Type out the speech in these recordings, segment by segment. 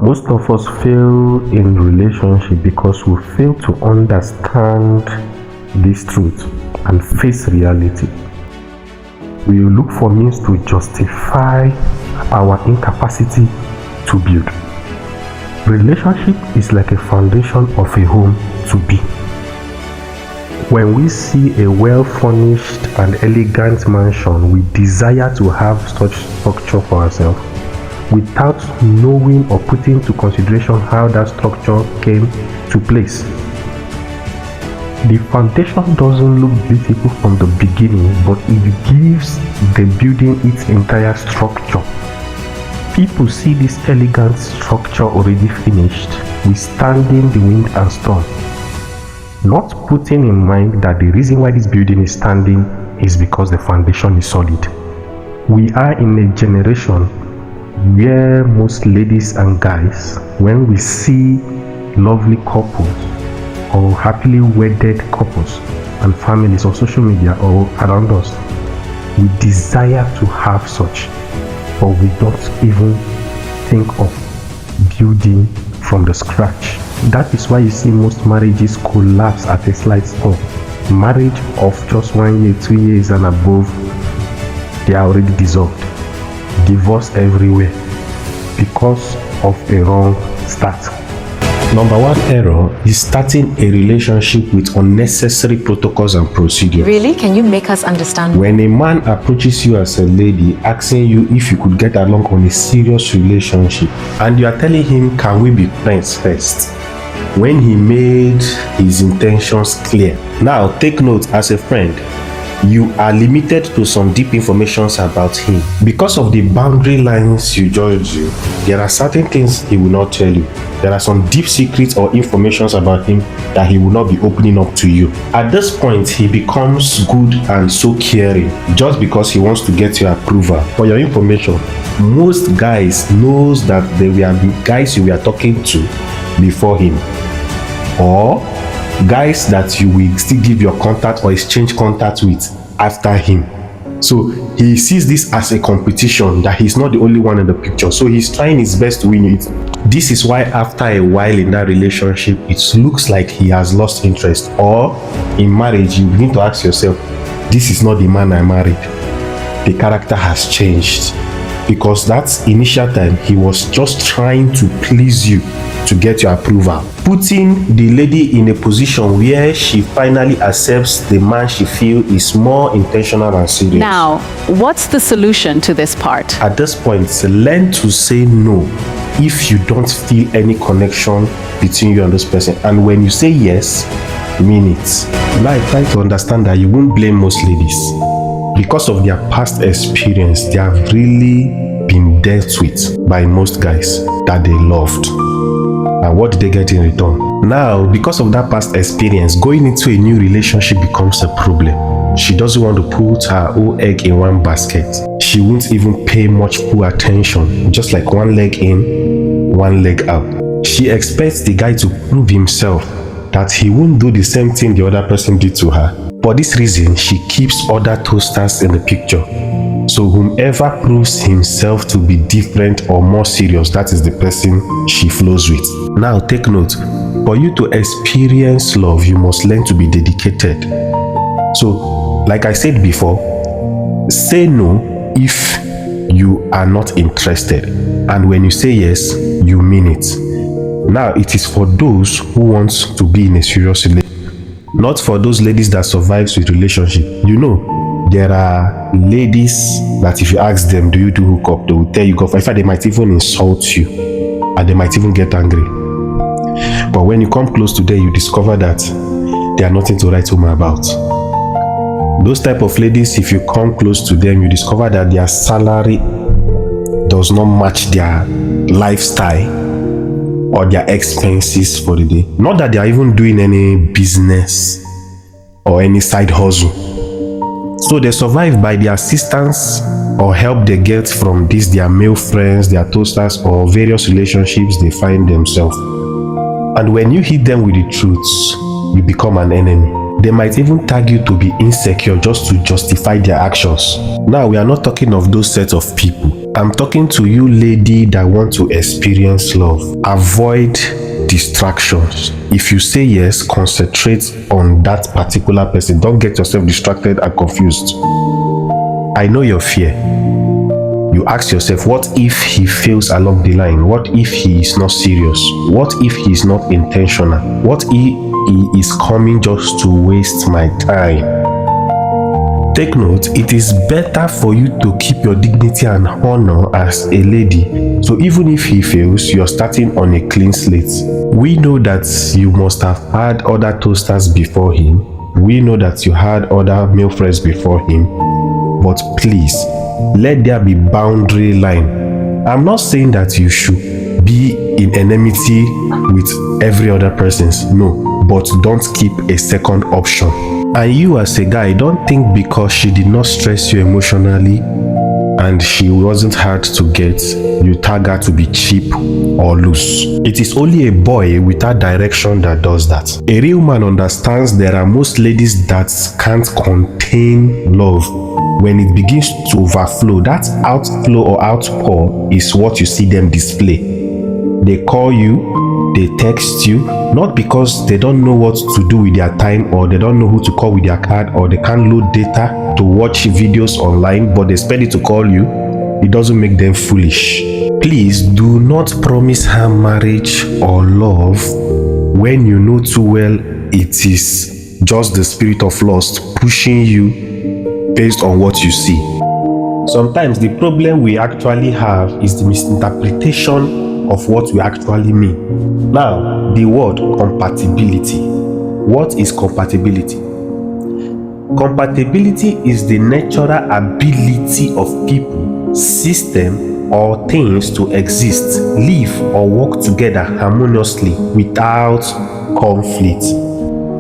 Most of us fail in relationship because we fail to understand this truth and face reality. We look for means to justify our incapacity to build. Relationship is like a foundation of a home to be. When we see a well-furnished and elegant mansion, we desire to have such structure for ourselves without knowing or putting into consideration how that structure came to place. The foundation doesn't look beautiful from the beginning, but it gives the building its entire structure. People see this elegant structure already finished, withstanding the wind and storm, not putting in mind that the reason why this building is standing is because the foundation is solid. We are in a generation where most ladies and guys, when we see lovely couples or happily wedded couples and families on social media or around us, we desire to have such, but we don't even think of building from the scratch. That is why you see most marriages collapse at a slight stop. Marriage of just 1 year, 2 years and above, they are already dissolved. Divorce everywhere because of a wrong start. Number one error is starting a relationship with unnecessary protocols and procedures. Really? Can you make us understand? When a man approaches you as a lady, asking you if you could get along on a serious relationship, and you are telling him, can we be friends first? When he made his intentions clear. Now, take note, as a friend, you are limited to some deep information about him. Because of the boundary lines you judge you, there are certain things he will not tell you. There are some deep secrets or information about him that he will not be opening up to you. At this point, he becomes good and so caring just because he wants to get your approval. For your information, most guys knows that they were the guys you were talking to before him, or guys that you will still give your contact or exchange contact with after him. So he sees this as a competition, that he's not the only one in the picture, so he's trying his best to win it. This is why after a while in that relationship, it looks like he has lost interest, or in marriage you begin to ask yourself, this is not the man I married. The character has changed, because that initial time he was just trying to please you, to get your approval, putting the lady in a position where she finally accepts the man she feels is more intentional and serious. Now, what's the solution to this part? At this point, learn to say no if you don't feel any connection between you and this person, and when you say yes, mean it. Now I try to understand that you won't blame most ladies. Because of their past experience, they have really been dealt with by most guys that they loved. And what did they get in return? Now, because of that past experience, going into a new relationship becomes a problem. She doesn't want to put her whole egg in one basket. She won't even pay much full attention, just like one leg in, one leg out. She expects the guy to prove himself, that he won't do the same thing the other person did to her. For this reason, she keeps other toasters in the picture. So whomever proves himself to be different or more serious, that is the person she flows with. Now take note, for you to experience love, you must learn to be dedicated. So, like I said before, say no if you are not interested. And when you say yes, you mean it. Now it is for those who want to be in a serious relationship, not for those ladies that survives with relationship. You know, there are ladies that if you ask them, do you do hookup, they will tell you go for. In fact, they might even insult you and they might even get angry. But when you come close to them, you discover that they are nothing to write home about. Those type of ladies, if you come close to them, you discover that their salary does not match their lifestyle or their expenses for the day. Not that they are even doing any business or any side hustle. So they survive by the assistance or help they get from these their male friends, their toasters, or various relationships they find themselves. And when you hit them with the truths, you become an enemy. They might even tag you to be insecure just to justify their actions. Now, we are not talking of those sets of people. I'm talking to you, lady, that want to experience love. Avoid distractions. If you say yes, concentrate on that particular person. Don't get yourself distracted and confused. I know your fear. You ask yourself, what if he fails along the line? What if he is not serious? What if he is not intentional? What if he is coming just to waste my time? Take note, it is better for you to keep your dignity and honor as a lady. So even if he fails, you're starting on a clean slate. We know that you must have had other toasters before him. We know that you had other male friends before him. But please, let there be boundary line. I'm not saying that you should be in enmity with every other person. No, but don't keep a second option. And you as a guy, don't think because she did not stress you emotionally and she wasn't hard to get, you tag her to be cheap or loose. It is only a boy without direction that does that. A real man understands there are most ladies that can't contain love. When it begins to overflow, that outflow or outpour is what you see them display. They call you, they text you, not because they don't know what to do with their time or they don't know who to call with their card or they can't load data to watch videos online, but they spend it to call you. It doesn't make them foolish. Please do not promise her marriage or love when you know too well it is just the spirit of lust pushing you based on what you see. Sometimes the problem we actually have is the misinterpretation of what we actually mean. Now, the word compatibility. What is compatibility? Compatibility is the natural ability of people, system, or things to exist, live, or work together harmoniously without conflict.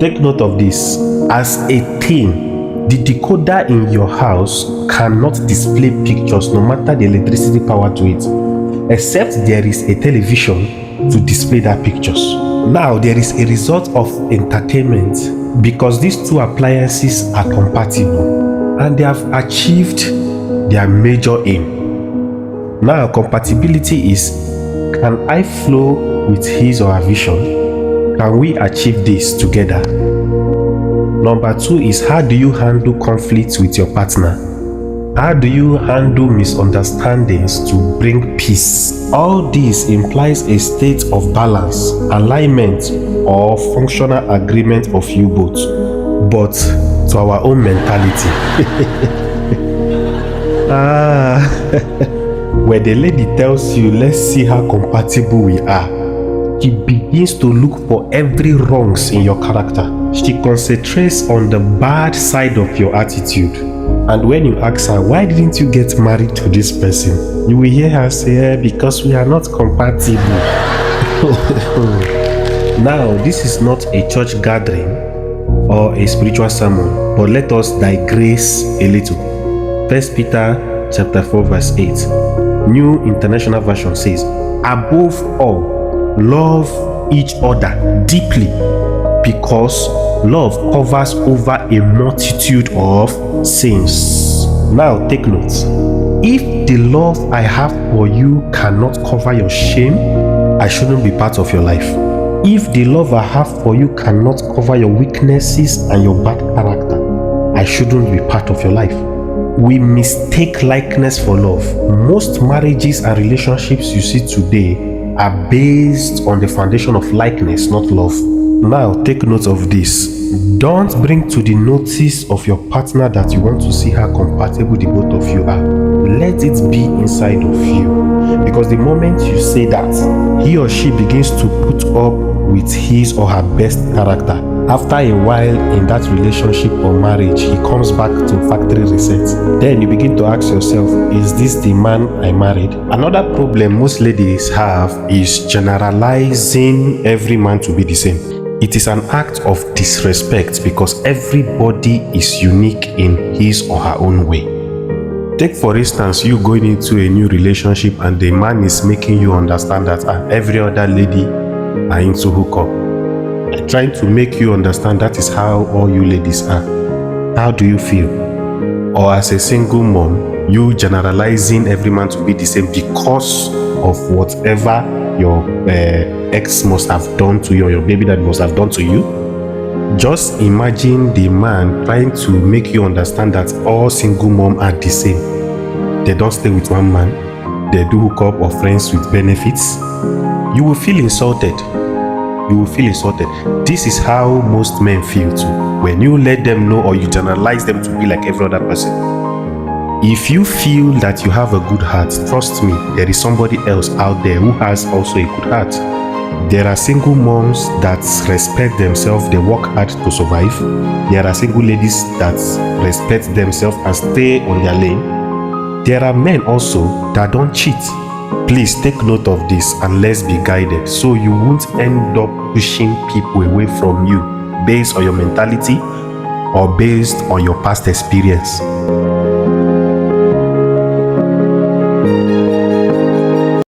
Take note of this. As a thing, the decoder in your house cannot display pictures no matter the electricity power to it, except there is a television to display that pictures. Now there is a result of entertainment because these two appliances are compatible and they have achieved their major aim. Now compatibility is, can I flow with his or her vision? Can we achieve this together? Number two is, how do you handle conflicts with your partner? How do you handle misunderstandings to bring peace? All this implies a state of balance, alignment, or functional agreement of you both, but to our own mentality. When the lady tells you, let's see how compatible we are, she begins to look for every wrongs in your character. She concentrates on the bad side of your attitude. And when you ask her, why didn't you get married to this person? You will hear her say, because we are not compatible. Now, this is not a church gathering or a spiritual sermon, but let us digress a little. 1 Peter chapter 4 verse 8. New International Version says, above all, love each other deeply, because love covers over a multitude of sins. Now take note. If the love I have for you cannot cover your shame, I shouldn't be part of your life. If the love I have for you cannot cover your weaknesses and your bad character, I shouldn't be part of your life. We mistake likeness for love. Most marriages and relationships you see today are based on the foundation of likeness, not love. Now take note of this. Don't bring to the notice of your partner that you want to see how compatible the both of you are. Let it be inside of you. Because the moment you say that, he or she begins to put up with his or her best character. After a while in that relationship or marriage, he comes back to factory reset. Then you begin to ask yourself, is this the man I married? Another problem most ladies have is generalizing every man to be the same. It is an act of disrespect because everybody is unique in his or her own way. Take for instance, you going into a new relationship and the man is making you understand that every other lady are into hookup. trying to make you understand that is how all you ladies are. How do you feel? Or as a single mom, you generalizing every man to be the same because of whatever your ex must have done to you, or your baby dad must have done to you. Just imagine the man trying to make you understand that all single mom are the same. They don't stay with one man. They do hook up or friends with benefits. You will feel insulted. You will feel insulted. This is how most men feel too. When you let them know or you generalize them to be like every other person. If you feel that you have a good heart, trust me, there is somebody else out there who has also a good heart. There are single moms that respect themselves, they work hard to survive. There are single ladies that respect themselves and stay on their lane. There are men also that don't cheat. Please take note of this and let's be guided so you won't end up pushing people away from you based on your mentality or based on your past experience.